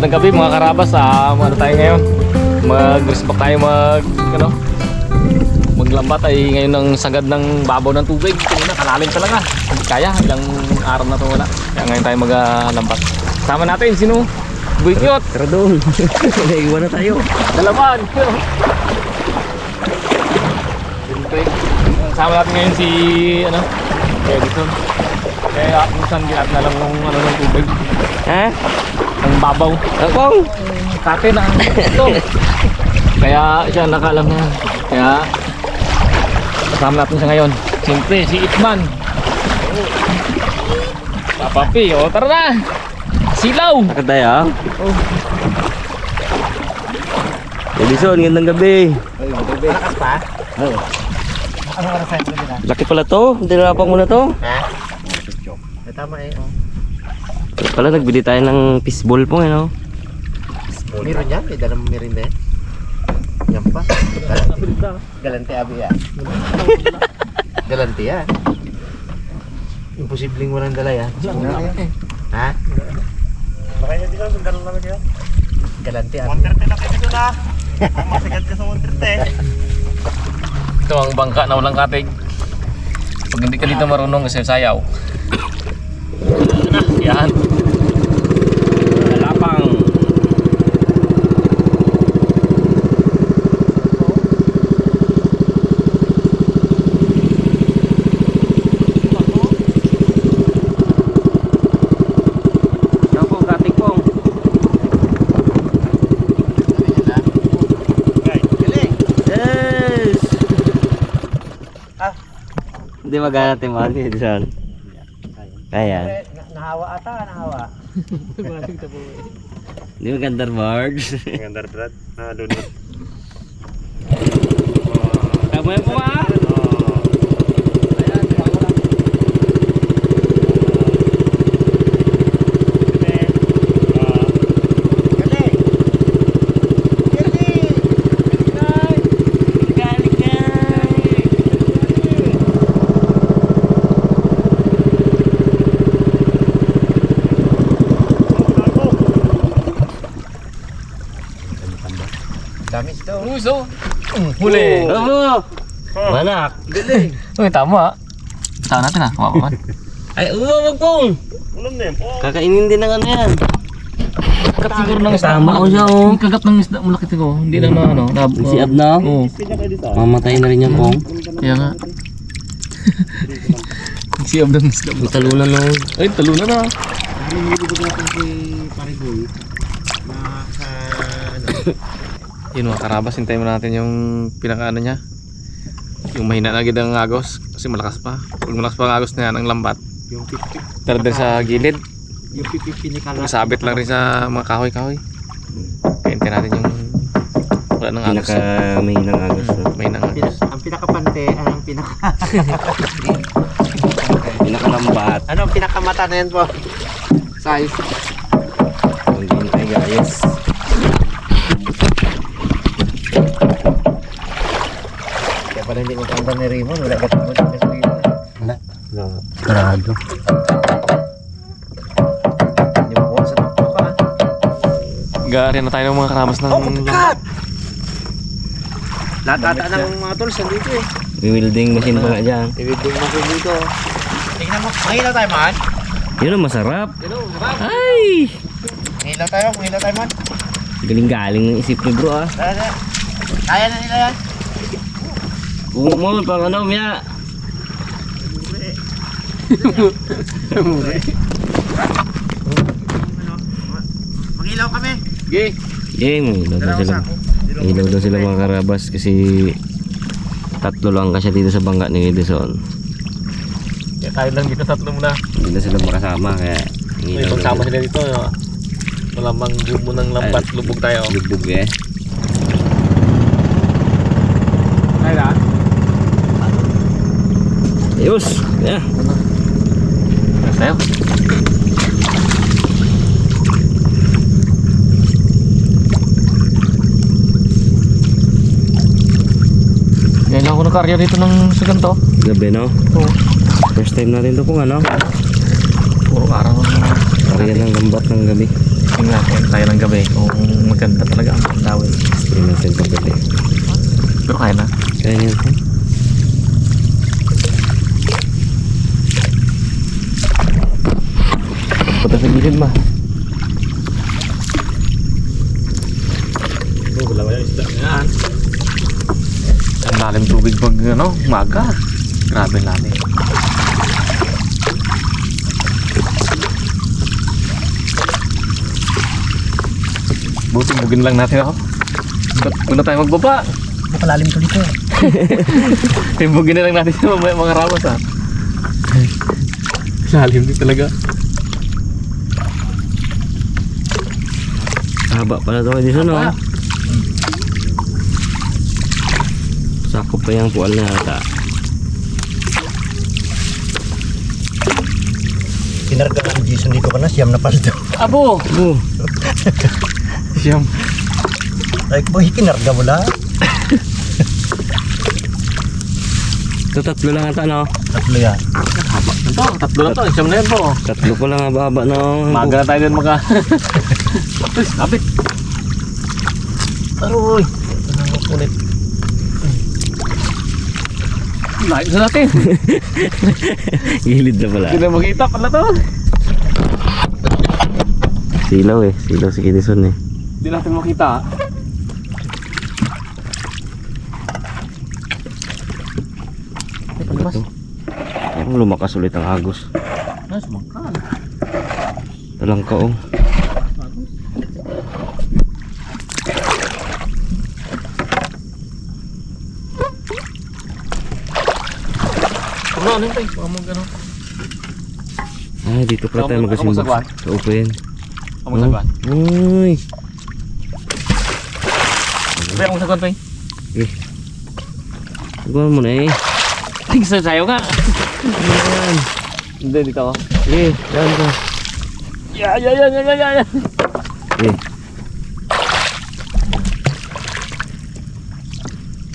Magandang gabi mga karabas. Ano tayo ngayon? Mag-respect tayo maglambat ay ngayon ng sagad ng babaw ng tubig. Kanina kalalim talaga. Hindi kaya, ilang araw na ito wala. Kaya ngayon tayo maglambat. Sama natin sino? Buikyot. Tara doon. Iwan na tayo. Dalaman. Sama natin ngayon si Edison. Kaya minsan gilat na lang ng tubig. Ha? Ang babaw. Akong? Kate na ito. Kaya siya nakalam na. Kaya kasama natin siya ngayon. Siyempre si Itman. Papapi, tara na. Silaw. Takot tayo? Oh. Edison, gandang gabi. Malakas pa? Oo. Ano oras tayo na? Laki pala to. Dinarapan mo na to. Ha? Tama eh. Oh. Pala nagbili tayo ng fishball po, ano? Meron yan? May dalang merinda yan? Yan pa? Galante abi yan. Galante yan. Imposibleng walang dala yan. Ha? Baka hindi lang, sundalo lang kayo. Galante abi. 130 na kayo dito na. Masigat ka sa 130. Ito ang bangka na walang katig. Pag hindi ka dito marunong kasi sayaw. Yan. Lapang. Ikaw po, katig po. Yes! Hindi magana timang Edison. Kaya. Nahawa ata, nahawa. Hindi maganda birds. Maganda Brad. Doon. Tama yan po ba? Dami ito. Uso. Huli. Oo! Manak! Uy, tama. Saan natin kumapaman. Ay, wag pong! Ulam na yan po. Kakainin din ng ano yan. Kagat siguro ng isda. Tama ko siya, oh. Yung kagat ng isda, malaki ko. Hindi na Si Ab na? Oo. Pinya kayo dito. Mamatay na rin yan pong. Kaya nga. Si Ab ng isda. May talunan no. Ay, talunan na. Nilibig natin si Parigoy na sa Yun mga karabas, hintayin mo natin yung pinakaano niya. Yung mahina na agad ang agos. Kasi malakas pa. Pag malakas pa ang agos na yan, ang lambat. yung pipi. Tara din sa gilid. Yung pipi ni Kala. Masabit lang rin sa mga kahoy-kahoy. Kaya hintayin natin yung wala ng agos. May ng agos. No? May nang agos. Ang pinakapante, ang pinaka Pinakalambat. ano ang pinakamata na yan po? Size. Ang ginitay guys. Kaya pala hindi mo kanta ni Raymond, wala ka tamo sa gasolina. Wala. Karado. Hindi mo kuha sa tuktok ka. Gari na tayo ng mga karabas ng... Lahat ata ng mga tools nandito eh. May welding machine pa nga dyan. Ibibig mo rin dito. Tingnan mo, mangilaw tayo man. Yun ang masarap. Hello, marap. Ay! Mangilaw tayo man. Galing-galing ng isip ni bro ah. Kaya na nila yan. Bungo mo, pang ano, Mia. Mangilaw kami. Okay. May ilaw daw sila. May ilaw daw sila mga karabas kasi tatlo lang kasi dito sa bangka ni Edison. Kaya tayo lang dito, tatlo muna. Hindi na sila makasama kaya May ilaw pagsama daw sila dito. Malamang gumo ng lambat, lubog tayo. lubog eh. Ay na. Ayos! Yeah. Ayos tayo. Ngayon lang ako nakarya dito ng sa ganito. Gabi no? Oo. First time natin to kung ano. Puro araw. Karya ng lambat ng gabi. Tingnan natin tayo ng gabi kung maganda talaga ang pagdawin. Tingnan natin pagdating. Pero kaya na. Kaya niyan. Punta sa gilid ma. Oh, wala kaya isda yan. Ang lalim tubig pag ano, umaga. Grabe lalim. Buti bugin lang natin ako. Muna tayo magbaba. Napalalim ko dito. Timbugin na lang natin yung mga rawas ha. Lalim din talaga. Haba pala ito dito no. Sakop pa yung puwal na ata. Kinarga ng Jason dito ka na, siyam na pala ito. Abo! Siyam. Like boy, kinarga mo lang. Ito tatlo lang ata no. Tatlo yan. Haba. Ito, tatlo lang to. Siyam na yan po. Tatlo pa lang haba-haba no. Maga na tayo din maka... Tapos, kapit. Aroy. Ulit. Lahat na natin. Gilid na pala. Hindi na makita pala to. Silaw eh. Silaw si Edison eh. Hindi natin makita. Ay, palabas. Parang lumakas ulit ang agos. Ay, sumangkal. Talang kaong. Ano tayo? Pamag ano? Ay, dito pala tayo magasimbok. Ako Sa open. Pamag sagwan. Uy. Sabi akong sagwan tayo. Sagwan mo na eh. Tigsa sa'yo nga. Ayan. Hindi, dito ako. Eh, yan ka. Yan. Eh,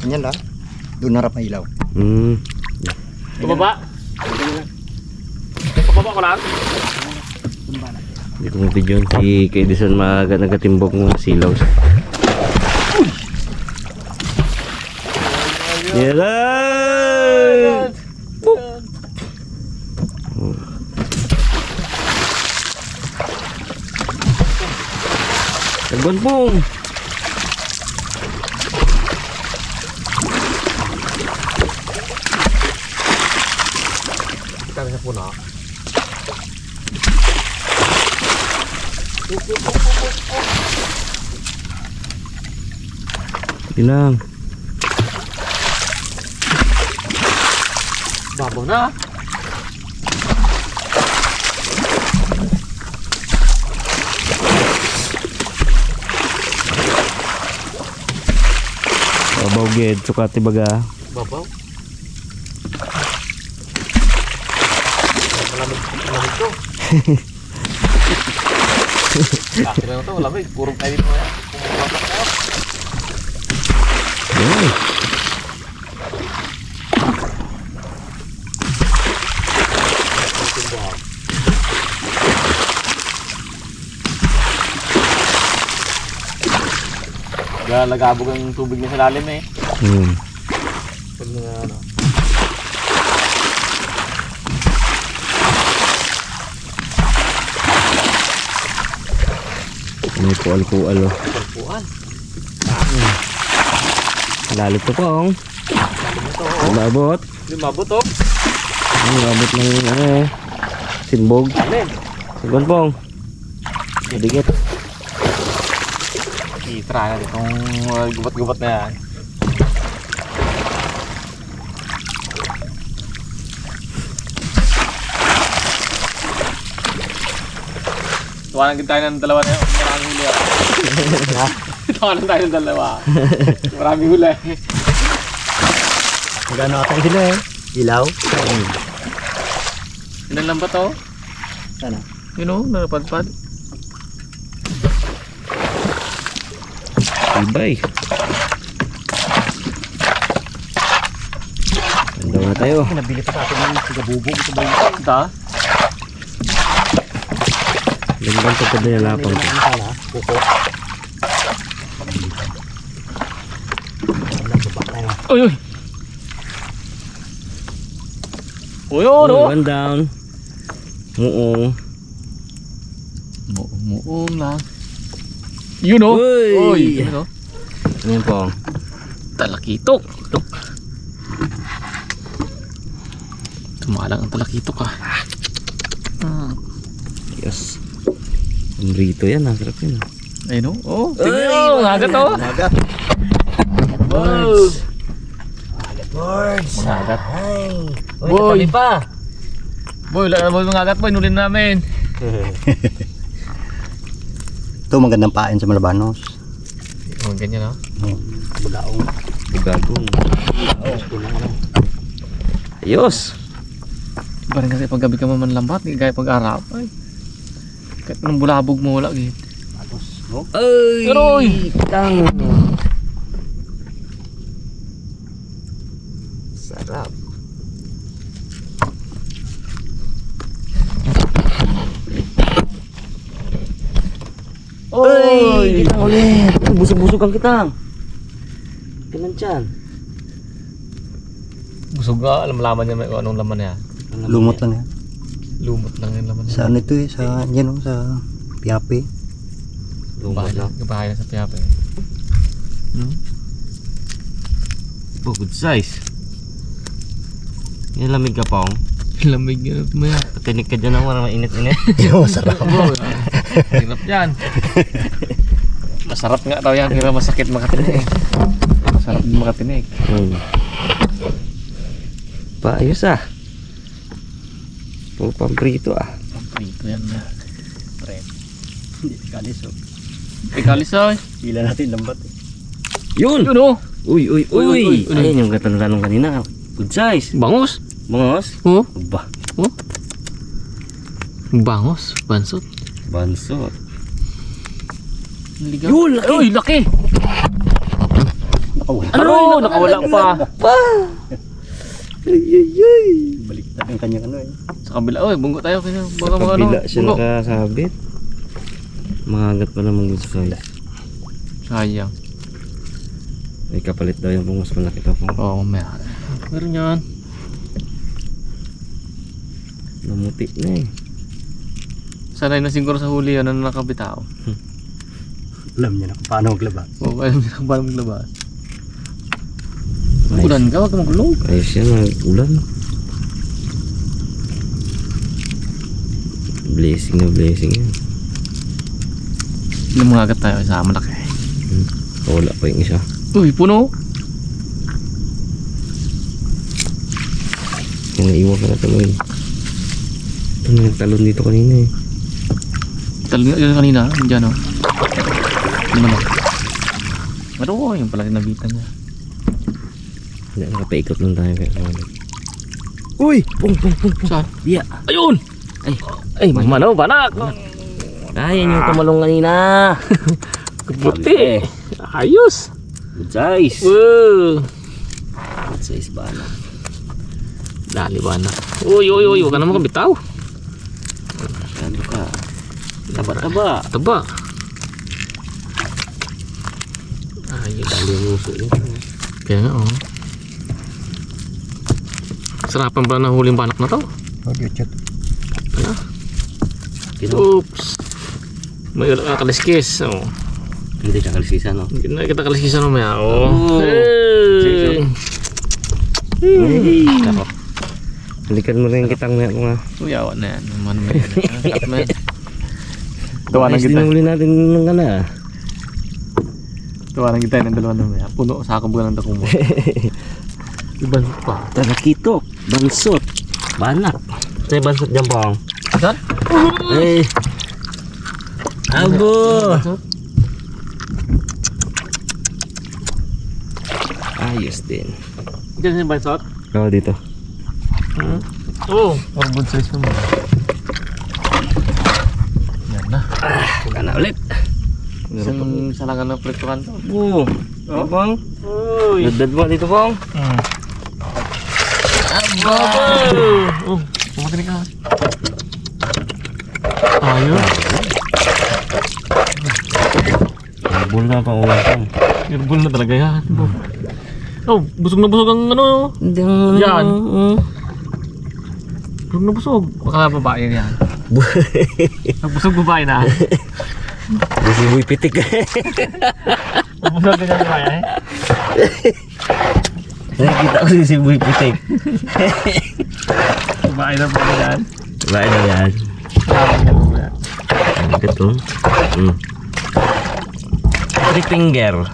Ganyan lang. Doon harap na ilaw. Pababa. Pababa ko lang. hindi ko mapidyon. Si Edison nagatimbok ng silaw. Yan! Sagwan pong! Kami sa puno. Ilang. Babaw na. Babaw ged, sukati baga. Babaw. Malamig to. Akin na to, malamig. Purong tayo dito. Pumapasok tayo. Yan. Lagabog ang tubig niya sa lalim eh. Pag mga ano. May pual-pual oh. Pagpuan. Lalit to pong. Lumabot. Lumabot oh. Lumabot ng ano eh. Simbog. Alin? Sagwan pong. Madigit. Itra na itong gubat-gubat na yan. Tuwanan tayo ng dalawa na yun. Maraming huli ako. Tuwanan tayo ng dalawa. Maraming huli. Magano atang sila eh. Ilaw. Ilan lang ba to? Sana. Yun o, narapadpad. Ibay. Ganda nga tayo. Nabili pa sa atin ng sigabubog. Ito ba yun? Ito? Gandang pagkad na lapang. Uy, uy. Uy, oh, no. One down. Muong. Muong lang. Yun, oh. Uy. Uy, yun, oh. Ano po? Talakitok. Tumalang ang talakitok ah. Yes. Rito yan, ang sarap yan. Ayun oh. Oh, tingnan mo, nagat oh. Nagat. Wow. Birds. Nagat. Uy, Boy. kami pa. Boy, wala boy mga agat boy, nulin namin. Ito magandang pain sa Malabanos. Oh, ganyan oh. Budaong. Bugagong. Ayos. Iba rin kasi pag gabi ka mamanlambat, hindi kaya pag araw. Ay. Kahit anong bulabog mo wala gid. No? Ay! Aroy! Tang! Sarap. Oy! Kitang ulit! Busog-busog ang kitang. Kailan dyan? Busog ka, alam laman niya may kung anong laman niya. Lumot lang yan. Lumot lang yung laman niya. Sa ano ito eh, sa yan oh, sa Piape. Lumot lang. Kabahay na sa Piape. Oh, good size. Yan lamig ka pa oh. Lamig yun at maya. Patinig ka dyan na marang mainit-init. Masarap. Hirap yan. Masarap nga daw yan, pero masakit makatinig. Masarap din makatinig. Paayos ah. Puro pamprito ah. Prito yan na. Pre. Hindi kalis oh. Ikalis ay. Pila natin lambat eh. Yun! Yun oh. Uy, uy, Uy, uy, uy! uy. Ayun yung katanong kanina. Good size. Bangos. Bangos? Oh. Ba? Oh. Bangos. Bansot. Bansot. Ligaw. Yun, laki. Uy, laki. Nakawala. Ano? Nakawala pa. Pa! Ay, ay, ay! Baliktad ang kanyang ano eh. Sa kabila. Uy, bunggo tayo. Baka Sa mga ano. kabila siya Bunggo. nakasabit. Mangagat pa naman good size. Sayang. May kapalit daw yung mas malaki to po. Oo, mamaya. Meron yan. Namuti na eh. Sanay na siguro sa huli yan na nakabitaw. Alam niya na kung paano maglaba. Oo, alam niya kung paano maglabas. Ulan ka, wag ka magulog. Ayos yan, nag-ulan. Blessing na blessing yan. Lumangagat tayo sa malaki. Wala pa yung isa. Uy, puno. Yung naiwan ka na tuloy. Ito na nagtalon dito kanina eh. Talon nga yun kanina, dyan o. Ano na? Ano ko, yung pala nabitan niya. Hindi, nakapaikot lang tayo kaya wala. Uy! Pung! Saan? Biya! Ayun! Ay, mano, banak! Ayan yung tumalong kanina! Kaputi! Ayos! Good size! Wow! Good size ba na? Dali ba na? Uy, huwag ka naman kabitaw. Ano ka? Taba-taba! Taba. Ayos. Dali yung uso yun. Kaya nga, oh. Sarapan ba na huling banak na to? Oh, YouTube. Oops! May kaliskis. Oh. Hindi siya kalisisan no? Hindi na kita kaliskisan mamaya. Oh. Oh. Hey. Hey! Ako. Balikan mo rin kitang na mga. Uy, awa na yan. Naman mo yan. Sarap na yan. Tuwa ng Ayos kita. din uli natin ng ano ah. Tuwa ng kita ng dalawa na mamaya. Puno sa akong buwan ng takong mo. Ibang pa. Talakitok, bansot, banak. Ito yung bansot dyan po. Saan? Eh. Abo! Ayos din. Diyan yung bansot? Oo, dito. Oo. Or good size naman. Yan na. Wala na ulit. Isang salangan ng pritukan to. Oo. Oh, bang? Uy. Dad mo dito bang? Abo! Oh, pumatay ka. Ayos. Herbal na pang ulam pong. Herbal na talaga yan. Oh, busog na busog ang ano. Yan. Busog na busog. Baka babae yan. Busog babae na. Kasi buhay pitik. Busog na yan babae. Nakikita ko si buhay pitik. Babae na po yan. Bahay na yan. Ito. Three finger.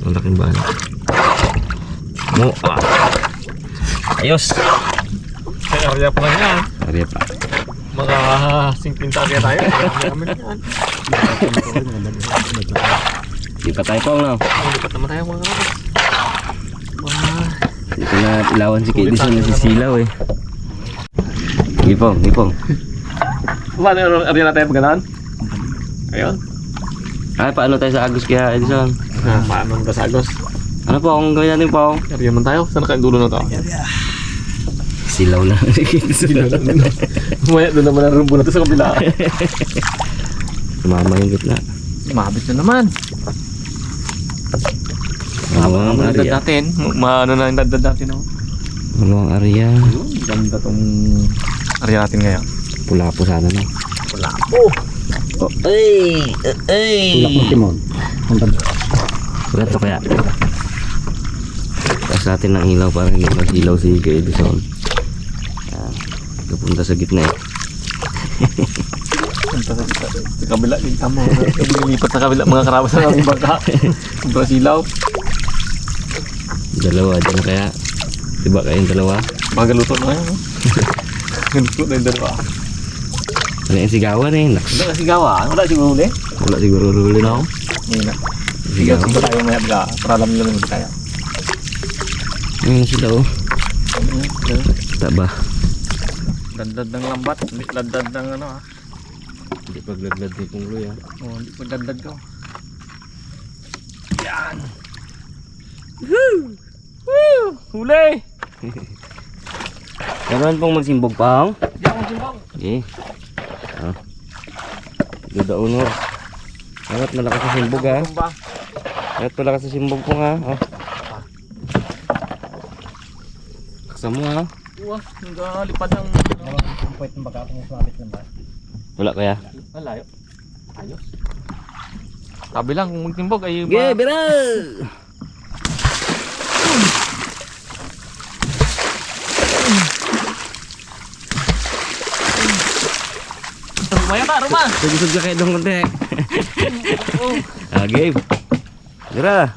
Ang laking bahay. Mo. Ayos. Kaya area pa lang yan. Arya pa. Mga 50 area tayo. Kami na yan. Di pa tayo pong no? Lipat naman tayo mga kapatid. Di ko na ilawan si Katie sa nasisilaw eh. Gipong, gipong. Paano yung area natin pag ganaan? Ayun. Ay, paano tayo sa Agus kaya Edison? Paano ang Gasagos? Ano po kung gawin natin po? Area man tayo. Saan ka yung dulo na to? Silaw na si Katie. Maya doon naman ang rumbo na to sa kabila. Sumama yung gitna. Mabit na naman. Maluwang Ang dad area. natin. Maano na yung dad natin. Oh. Maluwang area. Ganda tong area natin ngayon. Pula po sana no? Wala po. Oh, ay! Ay! Tulak ng timon. Sulat to kaya. Taas natin ng ilaw para hindi masilaw si Kuya Edison. Pupunta sa gitna eh. Sa kabila din tamo. Lipat sa kabila mga karabas na aming bangka. Sobrang silaw. Dalawa dyan na kaya. Diba kayong dalawa? Magaluto na yan. Galuto na yung dalawa. Ano yung sigawan eh? Naks. Wala kasi gawa. Wala siguro ulit. Wala siguro huli na ako. Ngayon na. Sigawan. Siguro tayo maya baga. Para alam nyo lang kaya. Ayun sila oh. Taba. Dandad ng lambat. Hindi landad ng ano ha. Hindi paglaglag ni Kung Luy ah. Oo, hindi pa dandad ko. Yan. Huli! Meron pong magsimbog pa ako. Di ako simbang. Okay. Ah. Dudaon mo. Angat malakas sa simbog ha. Tumba. Angat malakas sa simbog po ha. Oh. Kasama ha. Uwa, naglalipad ng... Ang puwet ng baka kung sumabit ng baka. Wala kaya. Malayo. Ayos. Sabi lang, kung magtimbog ay... Okay, bira! Tumaya ka, Roma! Sugod ka kayo doon konti. Ah, Gabe. Bira!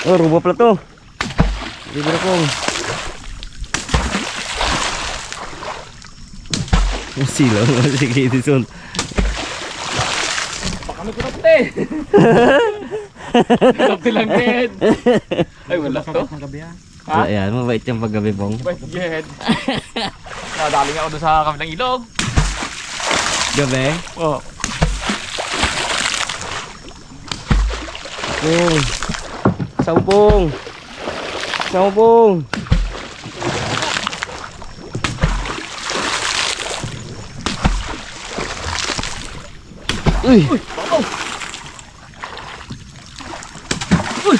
Oh, rubo pala to. Bira pong. Silaw nga si Edison. Baka may kurapte! Kurapte lang din! Ay, wala to. Ha? Wala yan, mabait yung paggabi pong. Wait, Jed. Nadaling ako doon sa kabilang ilog. Gabi? Oh. Pong. Sampung. Sampung. Uy! Babaw! Uy!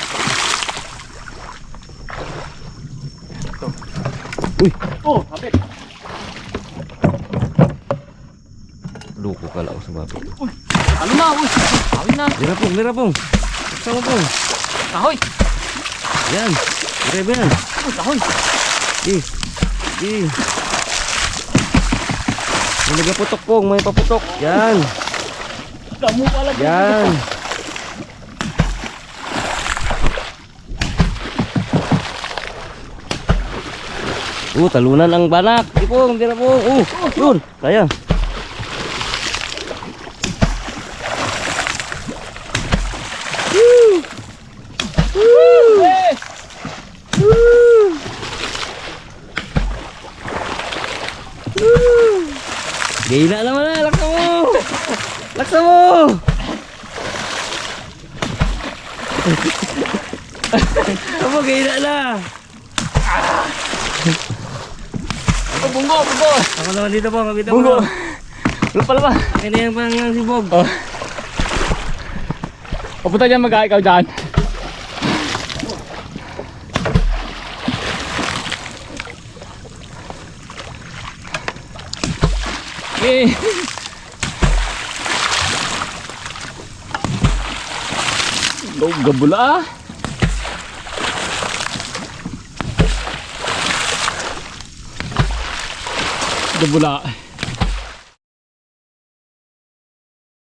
Uy! Oh, habit! Luko ka lang sa babi. Ano na? Uy! Kawin na! Mira pong. Sama pong. Kahoy! Yan. Grebe yan. Uy, kahoy! May nagaputok pong. May paputok. Yan. Kamu pala! Yan. Talunan ang banak. Di pong. Di na pong. Yun. Kaya. Gila naman na. Laksa mo. Laksa mo. Kamu gila na. Bunggo, bunggo. Ako naman dito po, kapita Bunggo. Wala pala ba? Akin na yung pang si Bog. Oh. Papunta dyan mag ikaw dyan. Okay. Log gabula. Gabula.